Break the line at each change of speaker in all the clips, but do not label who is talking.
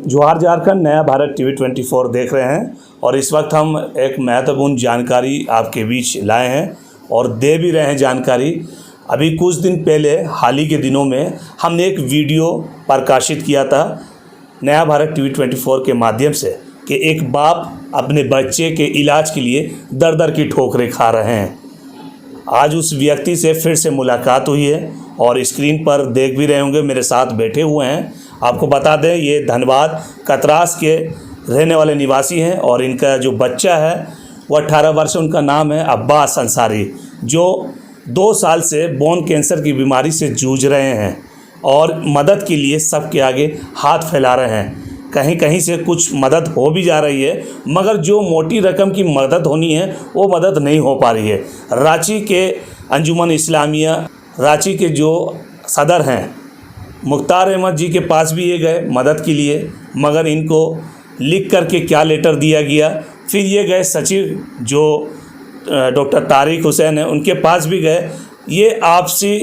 जोहार झारखंड, नया भारत टीवी 24 देख रहे हैं और इस वक्त हम एक महत्वपूर्ण जानकारी आपके बीच लाए हैं और दे भी रहे हैं जानकारी। अभी कुछ दिन पहले हाल ही के दिनों में हमने एक वीडियो प्रकाशित किया था नया भारत टीवी 24 के माध्यम से कि एक बाप अपने बच्चे के इलाज के लिए दर दर की ठोकरें खा रहे हैं। आज उस व्यक्ति से फिर से मुलाकात हुई है और स्क्रीन पर देख भी रहे होंगे, मेरे साथ बैठे हुए हैं। आपको बता दें, ये धनबाद कतरास के रहने वाले निवासी हैं और इनका जो बच्चा है वो 18 वर्ष, उनका नाम है अब्बास अंसारी, जो 2 साल से बोन कैंसर की बीमारी से जूझ रहे हैं और मदद के लिए सबके आगे हाथ फैला रहे हैं। कहीं कहीं से कुछ मदद हो भी जा रही है, मगर जो मोटी रकम की मदद होनी है वो मदद नहीं हो पा रही है। रांची के अंजुमन इस्लामिया रांची के जो सदर हैं मुख्तार अहमद जी के पास भी ये गए मदद के लिए, मगर इनको लिख करके क्या लेटर दिया गया। फिर ये गए सचिव जो डॉक्टर तारिक हुसैन है, उनके पास भी गए। ये आपसी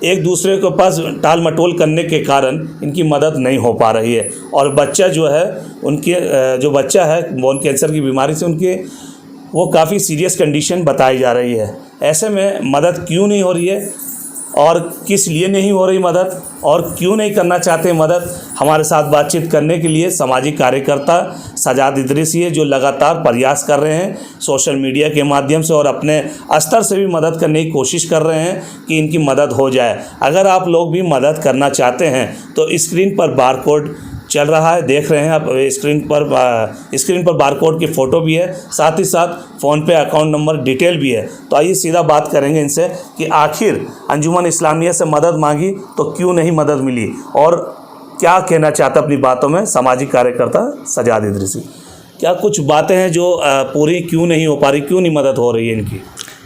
एक दूसरे के पास टाल मटोल करने के कारण इनकी मदद नहीं हो पा रही है और बच्चा जो है उनके जो बच्चा है बोन कैंसर की बीमारी से उनके वो काफ़ी सीरियस कंडीशन बताई जा रही है। ऐसे में मदद क्यों नहीं हो रही है और किस लिए नहीं हो रही मदद और क्यों नहीं करना चाहते मदद, हमारे साथ बातचीत करने के लिए सामाजिक कार्यकर्ता सजाद इदरीसी है, जो लगातार प्रयास कर रहे हैं सोशल मीडिया के माध्यम से और अपने स्तर से भी मदद करने की कोशिश कर रहे हैं कि इनकी मदद हो जाए। अगर आप लोग भी मदद करना चाहते हैं तो स्क्रीन पर बारकोड चल रहा है, देख रहे हैं आप। स्क्रीन पर बारकोड की फ़ोटो भी है, साथ ही साथ फ़ोन पे अकाउंट नंबर डिटेल भी है। तो आइए सीधा बात करेंगे इनसे कि आखिर अंजुमन इस्लामिया से मदद मांगी तो क्यों नहीं मदद मिली और क्या कहना चाहता अपनी बातों में सामाजिक कार्यकर्ता सजाद इदरीसी। क्या कुछ बातें हैं जो पूरी क्यों नहीं हो पा रही, क्यों नहीं मदद हो रही है इनकी?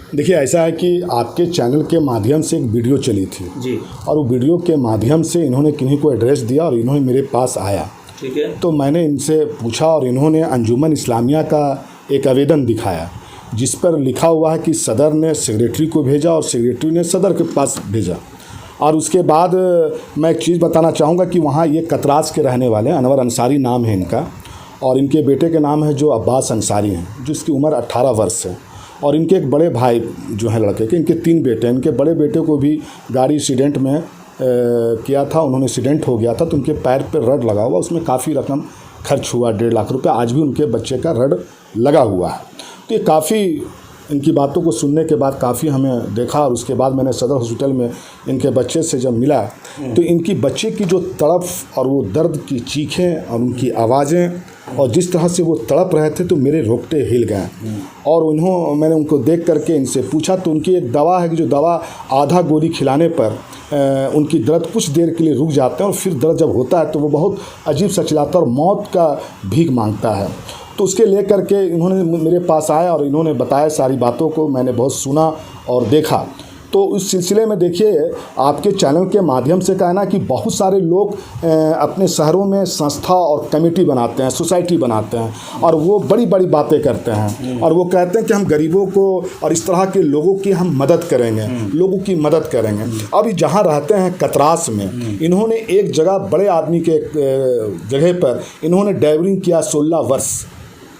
देखिए, ऐसा है कि आपके चैनल के माध्यम से एक वीडियो चली थी
जी, और
वो वीडियो के माध्यम से इन्होंने किन्हीं को एड्रेस दिया और इन्होंने मेरे पास आया।
ठीक है।
तो मैंने इनसे पूछा और इन्होंने अंजुमन इस्लामिया का एक आवेदन दिखाया जिस पर लिखा हुआ है कि सदर ने सेक्रेटरी को भेजा और सेक्रेटरी ने सदर के पास भेजा। और उसके बाद मैं एक चीज़ बताना चाहूँगा कि वहाँ ये कतरास के रहने वाले हैं, अनवर अंसारी नाम है इनका, और इनके बेटे के नाम है जो अब्बास अंसारी हैं, जिसकी उम्र 18 वर्ष है। और इनके एक बड़े भाई जो हैं लड़के के, इनके 3 बेटे हैं। इनके बड़े बेटे को भी गाड़ी एक्सीडेंट में किया था, उन्होंने एक्सीडेंट हो गया था तो उनके पैर पे रड लगा हुआ, उसमें काफ़ी रकम खर्च हुआ, 1.5 लाख रुपये। आज भी उनके बच्चे का रड लगा हुआ है। तो ये काफ़ी इनकी बातों को सुनने के बाद काफ़ी हमें देखा और उसके बाद मैंने सदर हॉस्पिटल में इनके बच्चे से जब मिला तो इनकी बच्चे की जो तड़प और वो दर्द की चीखें और उनकी आवाज़ें और जिस तरह से वो तड़प रहे थे तो मेरे रोंगटे हिल गए। और मैंने उनको देख करके इनसे पूछा तो उनकी एक दवा है कि जो दवा आधा गोली खिलाने पर उनकी दर्द कुछ देर के लिए रुक जाते हैं और फिर दर्द जब होता है तो वो बहुत अजीब सा चिल्लाता है और मौत का भीख मांगता है। तो उसके लेकर के इन्होंने मेरे पास आया और इन्होंने बताया सारी बातों को, मैंने बहुत सुना और देखा। तो इस सिलसिले में देखिए, आपके चैनल के माध्यम से कहना कि बहुत सारे लोग अपने शहरों में संस्था और कमेटी बनाते हैं, सोसाइटी बनाते हैं और वो बड़ी बड़ी बातें करते हैं और वो कहते हैं कि हम गरीबों को और इस तरह के लोगों की हम मदद करेंगे, लोगों की मदद करेंगे। अब जहाँ रहते हैं कतरास में, इन्होंने एक जगह बड़े आदमी के जगह पर इन्होंने ड्राइवरिंग किया 16 वर्ष,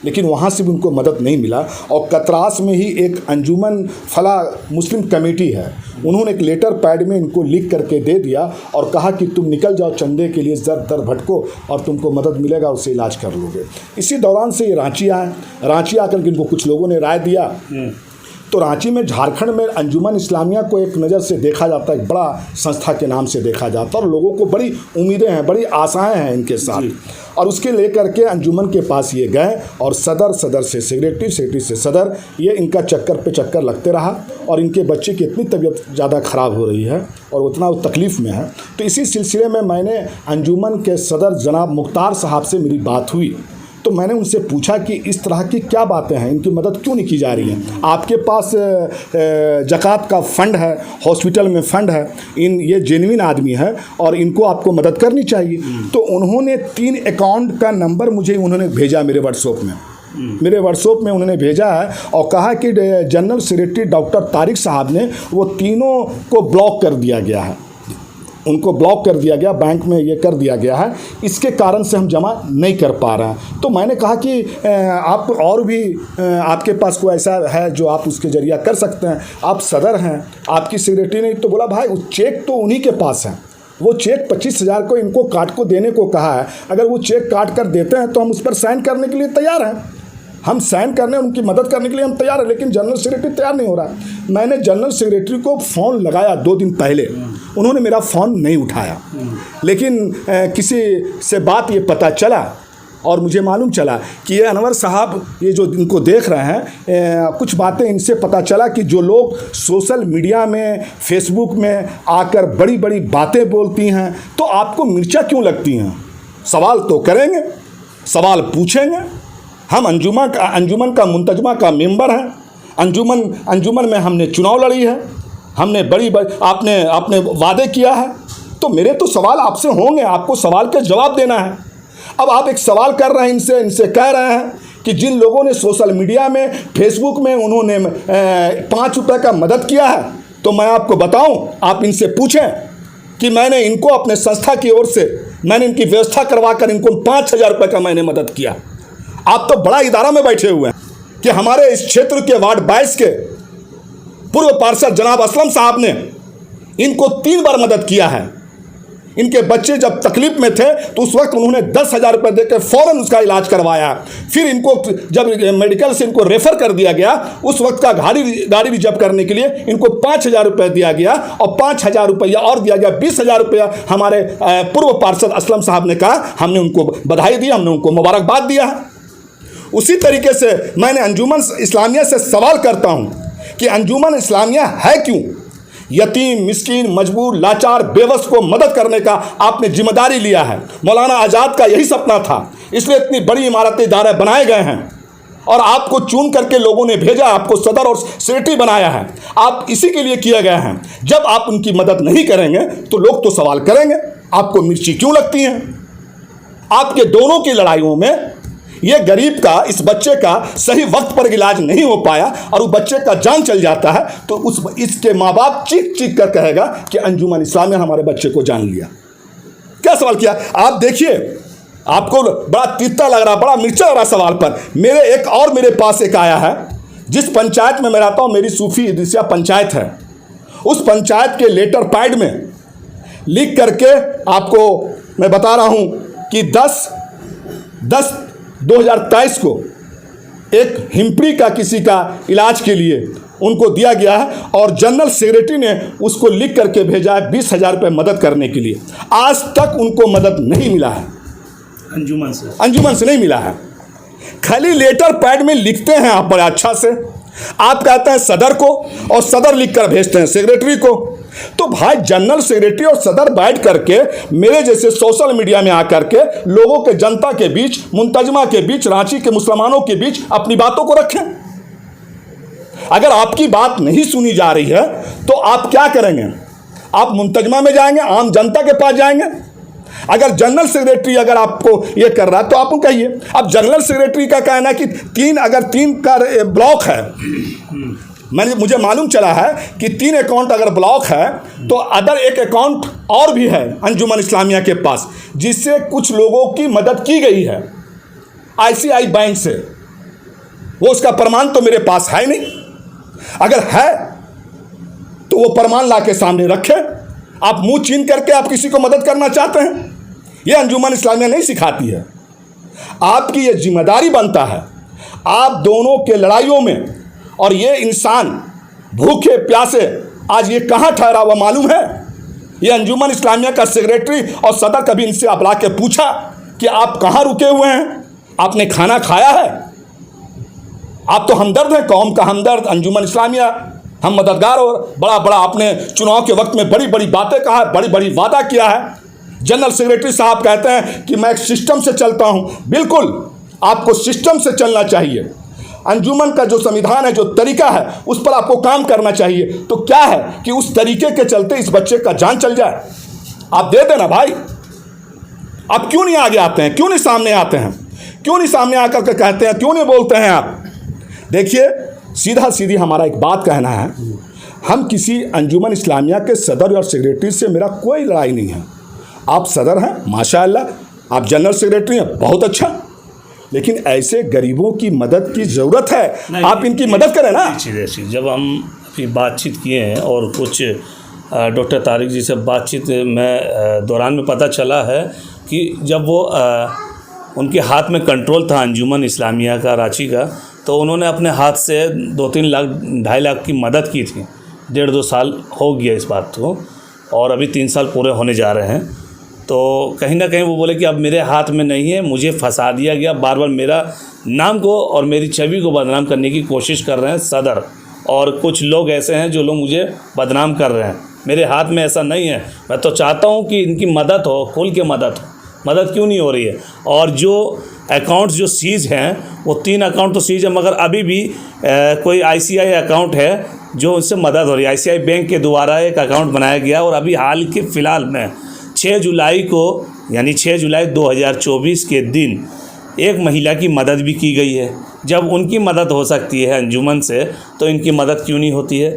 लेकिन वहाँ से भी उनको मदद नहीं मिला। और कतरास में ही एक अंजुमन फला मुस्लिम कमेटी है, उन्होंने एक लेटर पैड में इनको लिख करके दे दिया और कहा कि तुम निकल जाओ चंदे के लिए, दर दर भटको और तुमको मदद मिलेगा, उससे इलाज कर लोगे। इसी दौरान से ये रांची आए। रांची आकर के इनको कुछ लोगों ने राय दिया। तो रांची में, झारखंड में अंजुमन इस्लामिया को एक नज़र से देखा जाता है, एक बड़ा संस्था के नाम से देखा जाता है और लोगों को बड़ी उम्मीदें हैं, बड़ी आशाएं हैं इनके साथ। और उसके लेकर के अंजुमन के पास ये गए और सदर से सेक्रेटरी, सेक्रेटरी से सदर, ये इनका चक्कर पे चक्कर लगते रहा और इनके बच्चे की इतनी तबीयत ज़्यादा ख़राब हो रही है और उतना वो तकलीफ़ में है। तो इसी सिलसिले में मैंने अंजुमन के सदर जनाब मुख्तार साहब से मेरी बात हुई तो मैंने उनसे पूछा कि इस तरह की क्या बातें हैं, इनकी मदद क्यों नहीं की जा रही है। आपके पास ज़कात का फ़ंड है, हॉस्पिटल में फ़ंड है, ये जेन्युइन आदमी है और इनको आपको मदद करनी चाहिए। तो उन्होंने 3 अकाउंट का नंबर मुझे उन्होंने भेजा मेरे व्हाट्सएप में उन्होंने भेजा है और कहा कि जनरल सेक्रेटरी डॉक्टर तारिक साहब ने वो तीनों को ब्लॉक कर दिया गया है। उनको ब्लॉक कर दिया गया, बैंक में ये कर दिया गया है, इसके कारण से हम जमा नहीं कर पा रहे हैं। तो मैंने कहा कि आप और भी आपके पास कोई ऐसा है जो आप उसके जरिए कर सकते हैं, आप सदर हैं, आपकी सेक्रेटरी ने तो बोला भाई चेक तो उन्हीं के पास है, वो चेक 25,000 को इनको काट को देने को कहा है, अगर वो चेक काट कर देते हैं तो हम उस पर साइन करने के लिए तैयार हैं, हम साइन करने उनकी मदद करने के लिए हम तैयार हैं, लेकिन जनरल सेक्रेटरी तैयार नहीं हो रहा है। मैंने जनरल सेक्रेटरी को फ़ोन लगाया 2 दिन पहले, उन्होंने मेरा फ़ोन नहीं उठाया, लेकिन किसी से बात ये पता चला और मुझे मालूम चला कि ये अनवर साहब ये जो इनको देख रहे हैं, कुछ बातें इनसे पता चला कि जो लोग सोशल मीडिया में फेसबुक में आकर बड़ी बड़ी बातें बोलती हैं तो आपको मिर्चा क्यों लगती हैं? सवाल तो करेंगे, सवाल पूछेंगे। हम अंजुमन का मुंतजमा का मेंबर हैं, अंजुमन में हमने चुनाव लड़ी है, हमने बड़ी आपने वादे किया है, तो मेरे तो सवाल आपसे होंगे, आपको सवाल के जवाब देना है। अब आप एक सवाल कर रहे हैं इनसे कह रहे हैं कि जिन लोगों ने सोशल मीडिया में फेसबुक में उन्होंने 5 रुपये का मदद किया है, तो मैं आपको बताऊं, आप इनसे पूछें कि मैंने इनको अपने संस्था की ओर से मैंने इनकी व्यवस्था करवा कर इनको 5,000 रुपये का मैंने मदद किया। आप तो बड़ा इदारा में बैठे हुए हैं कि हमारे इस क्षेत्र के वार्ड 22 के पूर्व पार्षद जनाब असलम साहब ने इनको 3 बार मदद किया है। इनके बच्चे जब तकलीफ में थे तो उस वक्त उन्होंने 10,000 रुपये देकर फ़ौरन उसका इलाज करवाया। फिर इनको जब मेडिकल से इनको रेफ़र कर दिया गया, उस वक्त का गाड़ी रिजर्व करने के लिए इनको 5,000 रुपये दिया गया और 5,000 रुपया और दिया गया, 20,000 रुपया हमारे पूर्व पार्षद असलम साहब ने कहा, हमने उनको बधाई दी, हमने उनको मुबारकबाद दिया। उसी तरीके से मैंने अंजुमन इस्लामिया से सवाल करता हूँ कि अंजुमन इस्लामिया है क्यों? यतीम, मिस्कीन, मजबूर, लाचार, बेबस को मदद करने का आपने जिम्मेदारी लिया है। मौलाना आज़ाद का यही सपना था, इसलिए इतनी बड़ी इमारती इदारे बनाए गए हैं और आपको चुन करके लोगों ने भेजा, आपको सदर और सेक्रेटरी बनाया है, आप इसी के लिए किए गए हैं। जब आप उनकी मदद नहीं करेंगे तो लोग तो सवाल करेंगे आपको मिर्ची क्यों लगती हैं? आपके दोनों की लड़ाइयों में ये गरीब का, इस बच्चे का सही वक्त पर इलाज नहीं हो पाया और उस बच्चे का जान चल जाता है तो इसके माँ बाप चीख चीख कर कहेगा कि अंजुमन इस्लामिया हमारे बच्चे को जान लिया। क्या सवाल किया आप? देखिए, आपको बड़ा तीता लग रहा, बड़ा मिर्चा लग रहा सवाल पर। मेरे पास एक आया है, जिस पंचायत में मैं रहता हूँ, मेरी सूफी इदरिसिया पंचायत है, उस पंचायत के लेटर पैड में लिख करके आपको मैं बता रहा हूँ कि 10/2023 को एक हिम्परी का किसी का इलाज के लिए उनको दिया गया है और जनरल सेक्रेटरी ने उसको लिख करके भेजा है 20,000 रुपये मदद करने के लिए। आज तक उनको मदद नहीं मिला है, अंजुमन से नहीं मिला है। खाली लेटर पैड में लिखते हैं आप बड़े अच्छा से, आप कहते हैं सदर को और सदर लिख कर भेजते हैं सेक्रेटरी को। तो भाई जनरल सेक्रेटरी और सदर बैठ करके मेरे जैसे सोशल मीडिया में आकर के लोगों के, जनता के बीच, मुंतजमा के बीच, रांची के मुसलमानों के बीच अपनी बातों को रखें। अगर आपकी बात नहीं सुनी जा रही है तो आप क्या करेंगे? आप मुंतजमा में जाएंगे, आम जनता के पास जाएंगे। अगर जनरल सेक्रेटरी अगर आपको ये कर रहा है तो आपको कहिए। अब जनरल सेक्रेटरी का कहना है कि 3 का ब्लॉक है, मुझे मालूम चला है कि 3 अकाउंट अगर ब्लॉक है तो अदर एक अकाउंट और भी है अंजुमन इस्लामिया के पास, जिससे कुछ लोगों की मदद की गई है ICICI बैंक से। वो उसका प्रमाण तो मेरे पास है नहीं, अगर है तो वो प्रमाण ला के सामने रखें। आप मुंह चीन करके आप किसी को मदद करना चाहते हैं, ये अंजुमन इस्लामिया नहीं सिखाती है। आपकी ये जिम्मेदारी बनता है आप दोनों के लड़ाइयों में। और ये इंसान भूखे प्यासे आज ये कहाँ ठहरा हुआ मालूम है? ये अंजुमन इस्लामिया का सेक्रेटरी और सदर कभी इनसे आप ला के पूछा कि आप कहाँ रुके हुए हैं, आपने खाना खाया है? आप तो हमदर्द हैं, कौम का हमदर्द। अंजुमन इस्लामिया हम मददगार, और बड़ा बड़ा आपने चुनाव के वक्त में बड़ी बड़ी बातें कहा है, बड़ी बड़ी वादा किया है। जनरल सेक्रेटरी साहब कहते हैं कि मैं एक सिस्टम से चलता हूँ। बिल्कुल, आपको सिस्टम से चलना चाहिए। अंजुमन का जो संविधान है, जो तरीका है, उस पर आपको काम करना चाहिए। तो क्या है कि उस तरीके के चलते इस बच्चे का जान चल जाए, आप दे देना भाई। आप क्यों नहीं आगे आते हैं, क्यों नहीं सामने आते हैं, क्यों नहीं सामने आकर के कहते हैं, क्यों नहीं बोलते हैं आप? देखिए, सीधा सीधी हमारा एक बात कहना है, हम किसी अंजुमन इस्लामिया के सदर और सेक्रेटरी से मेरा कोई लड़ाई नहीं है। आप सदर हैं, माशाअल्लाह, आप जनरल सेक्रेटरी हैं, बहुत अच्छा, लेकिन ऐसे गरीबों की मदद की ज़रूरत है, आप इनकी मदद करें ना।
जब हम अभी बातचीत किए हैं और कुछ डॉक्टर तारिक जी से बातचीत में दौरान में पता चला है कि जब वो उनके हाथ में कंट्रोल था अंजुमन इस्लामिया का रांची का, तो उन्होंने अपने हाथ से 2-3 लाख 2.5 लाख की मदद की थी। 1.5-2 साल हो गया इस बात को, और अभी 3 साल पूरे होने जा रहे हैं। तो कहीं ना कहीं वो बोले कि अब मेरे हाथ में नहीं है, मुझे फंसा दिया गया, बार बार मेरा नाम को और मेरी छवि को बदनाम करने की कोशिश कर रहे हैं सदर, और कुछ लोग ऐसे हैं जो लोग मुझे बदनाम कर रहे हैं। मेरे हाथ में ऐसा नहीं है। मैं तो चाहता हूँ कि इनकी मदद हो, खुल के मदद हो, मदद क्यों नहीं हो रही है। और जो अकाउंट्स जो सीज हैं वो 3 अकाउंट तो सीज है, मगर अभी भी कोई ICI अकाउंट है जो उससे मदद हो रही है। ICI बैंक के द्वारा एक अकाउंट बनाया गया, और अभी हाल के फ़िलहाल में 6 जुलाई को, यानी 6 जुलाई 2024 के दिन एक महिला की मदद भी की गई है। जब उनकी मदद हो सकती है अंजुमन से, तो इनकी मदद क्यों नहीं होती है।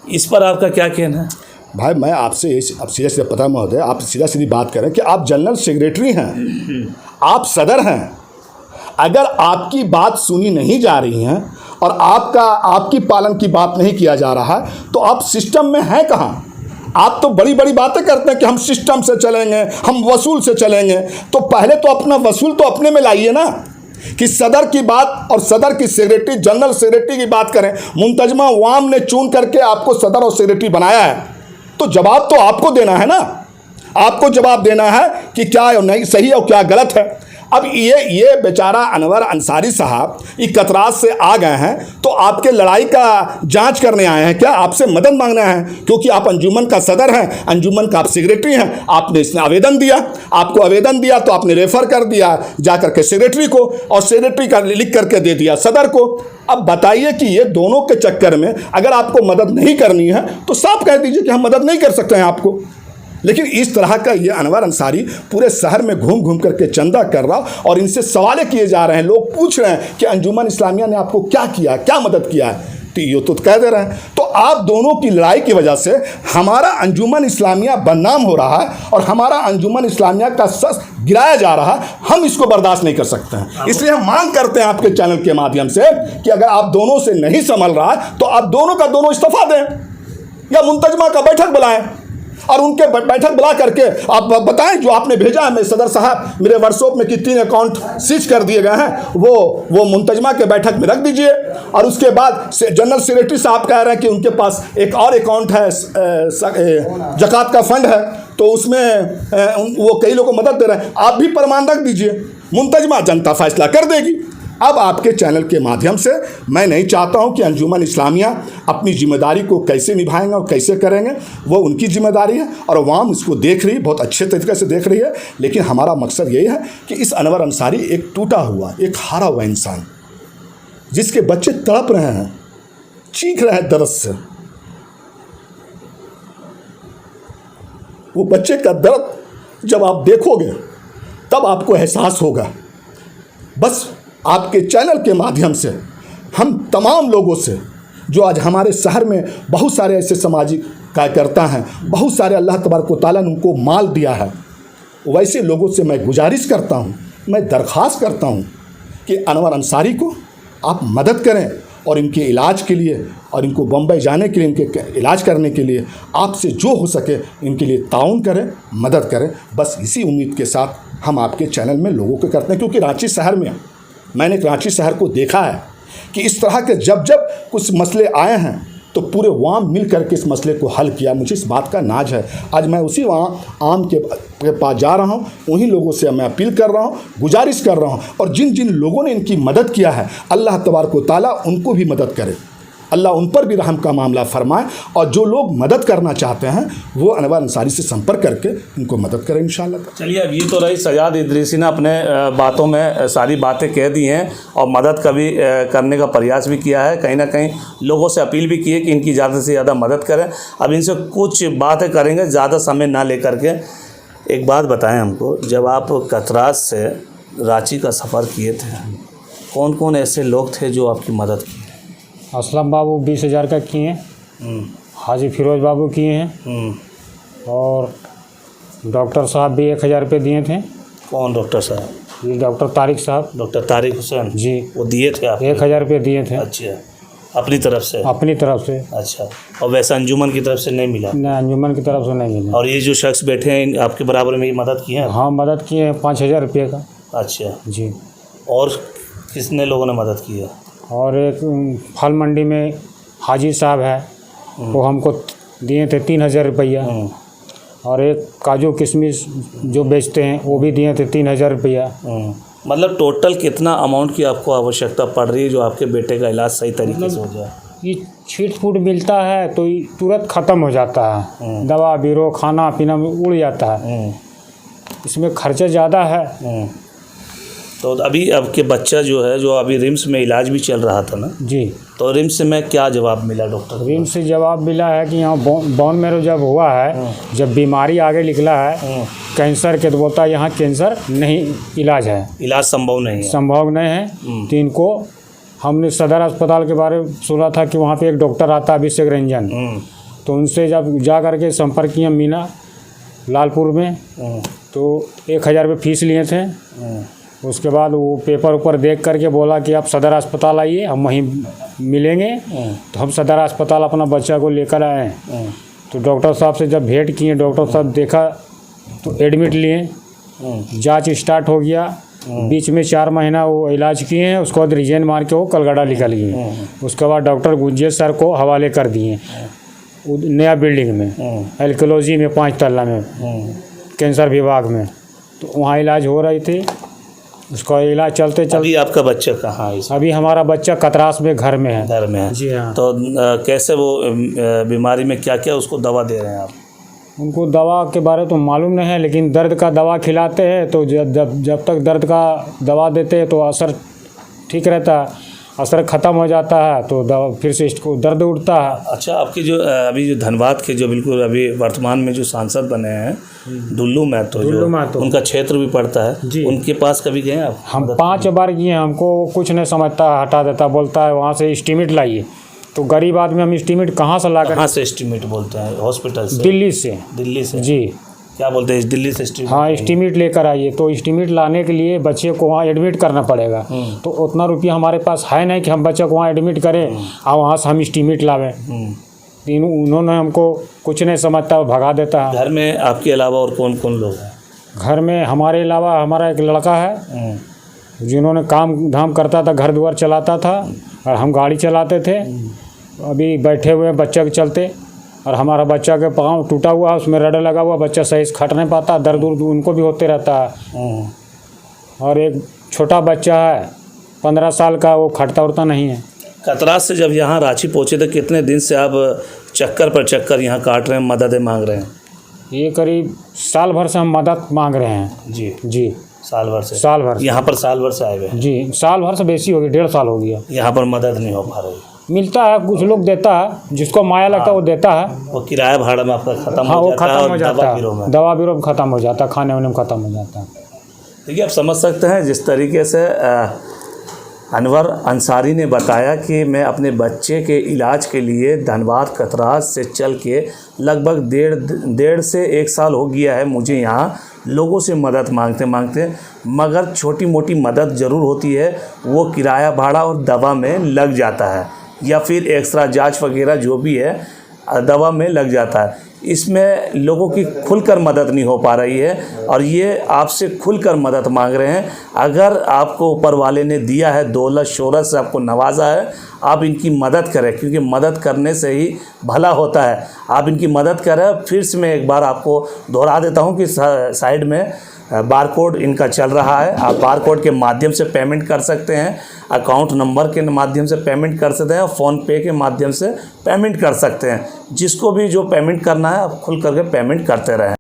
इस पर आपका क्या कहना है?
भाई मैं आपसे अब सीधा सीधा पता महोदय, आप सीधा सीधी बात करें कि आप जनरल सेक्रेटरी हैं, आप सदर हैं। अगर आपकी बात सुनी नहीं जा रही है और आपकी पालन की बात नहीं किया जा रहा है, तो आप सिस्टम में हैं कहाँ। आप तो बड़ी बड़ी बातें करते हैं कि हम सिस्टम से चलेंगे, हम वसूल से चलेंगे। तो पहले तो अपना वसूल तो अपने में लाइए ना, कि सदर की बात और सदर की सेक्रेटरी, जनरल सेक्रेटरी की बात करें। मुंतजमा वाम ने चुन करके आपको सदर और सेक्रेटरी बनाया है, तो जवाब तो आपको देना है ना। आपको जवाब देना है कि क्या नहीं सही है और क्या गलत है। अब ये बेचारा अनवर अंसारी साहब ये कतरात से आ गए हैं, तो आपके लड़ाई का जांच करने आए हैं क्या, आपसे मदद मांगना है? क्योंकि आप अंजुमन का सदर हैं, अंजुमन का आप सेक्रेटरी हैं, आपने इसने आवेदन दिया, आपको आवेदन दिया तो आपने रेफर कर दिया जा करके सेक्रेटरी को, और सेक्रेटरी का लिख करके दे दिया सदर को। अब बताइए कि ये दोनों के चक्कर में अगर आपको मदद नहीं करनी है तो साफ कह दीजिए कि हम मदद नहीं कर सकते हैं आपको। लेकिन इस तरह का ये अनवर अंसारी पूरे शहर में घूम घूम करके चंदा कर रहा, और इनसे सवाल किए जा रहे हैं, लोग पूछ रहे हैं कि अंजुमन इस्लामिया ने आपको क्या किया, क्या मदद किया है, तो ये तो कह दे रहे हैं। तो आप दोनों की लड़ाई की वजह से हमारा अंजुमन इस्लामिया बदनाम हो रहा है, और हमारा अंजुमन इस्लामिया का सस गिराया जा रहा है। हम इसको बर्दाश्त नहीं कर सकते हैं। इसलिए हम मांग करते हैं आपके चैनल के माध्यम से कि अगर आप दोनों से नहीं संभल रहा है तो आप दोनों का दोनों इस्तीफा दें, या मुंतजमा का बैठक बुलाएं, और उनके बैठक बुला करके आप बताएं जो आपने भेजा है। मैं सदर साहब, मेरे व्हाट्सएप में 3 अकाउंट सीज कर दिए गए हैं, वो मुंतजमा के बैठक में रख दीजिए। और उसके बाद जनरल सेक्रेटरी साहब कह रहे हैं कि उनके पास एक और अकाउंट है, ज़कात का फंड है, तो उसमें वो कई लोगों को मदद दे रहे हैं, आप भी प्रमाण रख दीजिए। मुंतजमा जनता फैसला कर देगी। अब आपके चैनल के माध्यम से मैं नहीं चाहता हूं कि अंजुमन इस्लामिया अपनी जिम्मेदारी को कैसे निभाएंगे और कैसे करेंगे, वो उनकी जिम्मेदारी है, और अवाम इसको देख रही है, बहुत अच्छे तरीके से देख रही है। लेकिन हमारा मकसद यही है कि इस अनवर अंसारी एक टूटा हुआ, एक हारा हुआ इंसान, जिसके बच्चे तड़प रहे हैं, चीख रहे हैं दर्द से, वो बच्चे का दर्द जब आप देखोगे तब आपको एहसास होगा। बस आपके चैनल के माध्यम से हम तमाम लोगों से, जो आज हमारे शहर में बहुत सारे ऐसे सामाजिक कार्यकर्ता हैं, बहुत सारे अल्लाह तबारक व तआला ने उनको माल दिया है, वैसे लोगों से मैं गुजारिश करता हूं, मैं दरख्वास्त करता हूं कि अनवर अंसारी को आप मदद करें, और इनके इलाज के लिए, और इनको बम्बई जाने के लिए, इनके इलाज करने के लिए आपसे जो हो सके इनके लिए ताउन करें, मदद करें। बस इसी उम्मीद के साथ हम आपके चैनल में लोगों को करते हैं, क्योंकि रांची शहर में मैंने रांची शहर को देखा है कि इस तरह के जब जब कुछ मसले आए हैं तो पूरे वाम मिल करके इस मसले को हल किया। मुझे इस बात का नाज है। आज मैं उसी वहाँ आम के पास जा रहा हूँ, उन्हीं लोगों से मैं अपील कर रहा हूँ, गुजारिश कर रहा हूँ, और जिन जिन लोगों ने इनकी मदद किया है, अल्लाह तबारक व तआला उनको भी मदद करे, अल्लाह उन पर भी रहम का मामला फरमाए। और जो लोग मदद करना चाहते हैं वो अनवर अंसारी से संपर्क करके इनको मदद करें इंशाअल्लाह।
चलिए, अब ये तो रही सजाद इदरीसी ने अपने बातों में सारी बातें कह दी हैं, और मदद का भी करने का प्रयास भी किया है, कहीं ना कहीं लोगों से अपील भी की है कि इनकी ज़्यादा से ज़्यादा मदद करें। अब इनसे कुछ बातें करेंगे, ज़्यादा समय ना लेकर के। एक बात बताएं हमको, जब आप कतरात से रांची का सफ़र किए थे, कौन कौन ऐसे लोग थे जो आपकी मदद किए?
असलम बाबू 20,000 का किए, हाजी फिरोज बाबू किए हैं और डॉक्टर साहब भी 1000 रुपये दिए थे।
कौन डॉक्टर साहब?
ये डॉक्टर तारिक साहब।
डॉक्टर तारिक हुसैन
जी।
वो दिए थे आप?
1000 रुपये दिए थे।
अच्छा, अपनी तरफ से?
अपनी तरफ से।
अच्छा, और वैसा अंजुमन की तरफ से नहीं मिला?
नहीं, अंजुमन की तरफ से नहीं मिला।
और ये जो शख्स बैठे हैं आपके बराबर में, ये मदद की है?
हाँ, मदद किए हैं 5000 रुपये का।
अच्छा
जी।
और किसने लोगों ने मदद की है?
और एक फल मंडी में हाजी साहब है, वो हमको दिए थे 3000 रुपया। और एक काजू किशमिश जो बेचते हैं वो भी दिए थे 3000 रुपया।
मतलब टोटल कितना अमाउंट की आपको आवश्यकता पड़ रही है जो आपके बेटे का इलाज सही तरीके से हो जाए?
ये छीट फूट मिलता है तो ये तुरंत ख़त्म हो जाता है। दवा बीरो खाना पीना में उड़ जाता है। इसमें खर्चा ज़्यादा है।
तो अभी आपके बच्चा जो है, जो अभी रिम्स में इलाज भी चल रहा था ना
जी,
तो रिम्स में क्या जवाब मिला डॉक्टर?
रिम्स से जवाब मिला है कि यहाँ बोन मेरो जब हुआ है, जब बीमारी आगे निकला है कैंसर के, तो बोलता है यहाँ कैंसर नहीं, इलाज है,
इलाज संभव नहीं है।
संभव नहीं है। तो इनको हमने सदर अस्पताल के बारे में सुना था कि वहाँ पे एक डॉक्टर आता है अभिषेक रंजन, तो उनसे जब जा करके संपर्क किया मीना लालपुर में, तो 1000 रुपये फीस लिए थे। उसके बाद वो पेपर ऊपर देख करके बोला कि आप सदर अस्पताल आइए, हम वहीं मिलेंगे। तो हम सदर अस्पताल अपना बच्चा को लेकर आए। तो डॉक्टर साहब से जब भेंट किए, डॉक्टर साहब देखा तो एडमिट लिए, जांच स्टार्ट हो गया। बीच में 4 महीना वो इलाज किए हैं। उसके बाद रिजाइन मार के वो कलगड़ा निकल गए। उसके बाद डॉक्टर गुंजेश सर को हवाले कर दिए नया बिल्डिंग में, एल्कोलॉजी में 5 तल्ला में, कैंसर विभाग में। तो वहाँ इलाज हो रही थी। उसका इलाज चलते चलते
अभी आपका बच्चा कहाँ है?
अभी हमारा बच्चा कतरास में घर में है।
घर में है?
जी हाँ।
तो कैसे वो बीमारी में क्या क्या उसको दवा दे रहे हैं आप?
उनको दवा के बारे तो मालूम नहीं है, लेकिन दर्द का दवा खिलाते हैं। तो जब तक दर्द का दवा देते हैं तो असर ठीक रहता है। असर ख़त्म हो जाता है तो दवा फिर से इसको दर्द उठता है।
अच्छा, आपकी जो अभी जो धनबाद के जो बिल्कुल अभी वर्तमान में जो सांसद बने हैं दुल्लू महतो, जो उनका क्षेत्र भी पड़ता है जी, उनके पास कभी गए आप?
हम 5 बार गए हैं। हमको कुछ नहीं समझता, हटा देता, बोलता है वहाँ से एस्टीमेट लाइए। तो गरीब आदमी हम एस्टीमेट कहाँ से ला कर?
कहाँ से एस्टीमेट बोलते हैं? हॉस्पिटल से?
दिल्ली से।
दिल्ली से?
जी।
क्या बोलते हैं? दिल्ली से एस्टीमेट?
हाँ, एस्टीमेट लेकर आइए। तो एस्टीमेट लाने के लिए बच्चे को वहाँ एडमिट करना पड़ेगा। तो उतना रुपया हमारे पास है नहीं कि हम बच्चे को वहाँ एडमिट करें और वहाँ से हम एस्टीमेट लावें। उन्होंने हमको कुछ नहीं समझता, भगा देता है।
घर में आपके अलावा और कौन कौन लोग हैं?
घर में हमारे अलावा हमारा एक लड़का है जिन्होंने काम धाम करता था, घर द्वार चलाता था, और हम गाड़ी चलाते थे। अभी बैठे हुए बच्चे के चलते, और हमारा बच्चा के पाँव टूटा हुआ है, उसमें रड लगा हुआ, बच्चा सही से खट नहीं पाता, दर्द उर्द उनको भी होते रहता है। और एक छोटा बच्चा है 15 साल का, वो खटता उड़ता नहीं है।
कतरास से जब यहाँ रांची पहुँचे थे, कितने दिन से आप चक्कर पर चक्कर यहाँ काट रहे हैं, मददें मांग रहे हैं?
ये करीब साल भर से हम मदद मांग रहे हैं।
जी
जी।
साल भर से?
साल भर
यहाँ पर साल भर से आए हुए हैं?
जी, साल भर से बेसी हो गया, 1.5 साल हो गया।
यहाँ पर मदद नहीं हो पा रही?
मिलता है, कुछ लोग देता है, जिसको माया लगता है वो देता है।
वो किराया भाड़ा में आपका खत्म
हाँ,
हो
वो
जाता है?
खत्म हो
और
जाता
दवा
है, दवा बीरो में ख़त्म हो जाता है, खाने वाने में ख़त्म हो जाता है।
देखिए, आप समझ सकते हैं जिस तरीके से अनवर अंसारी ने बताया कि मैं अपने बच्चे के इलाज के लिए धनबाद कतरास से चल के लगभग 1.5 से 1 साल हो गया है मुझे यहाँ लोगों से मदद मांगते, मगर छोटी मोटी मदद ज़रूर होती है। वो किराया भाड़ा और दवा में लग जाता है, या फिर एक्स्ट्रा जांच वगैरह जो भी है दवा में लग जाता है। इसमें लोगों की खुलकर मदद नहीं हो पा रही है, और ये आपसे खुलकर मदद मांग रहे हैं। अगर आपको ऊपर वाले ने दिया है, दौलत शोहरत से आपको नवाजा है, आप इनकी मदद करें, क्योंकि मदद करने से ही भला होता है। आप इनकी मदद करें। फिर से मैं एक बार आपको दोहरा देता हूँ कि साइड में बारकोड इनका चल रहा है। आप बारकोड के माध्यम से पेमेंट कर सकते हैं, अकाउंट नंबर के माध्यम से पेमेंट कर सकते हैं, और फ़ोनपे के माध्यम से पेमेंट कर सकते हैं। जिसको भी जो पेमेंट करना है आप खुल करके पेमेंट करते रहें।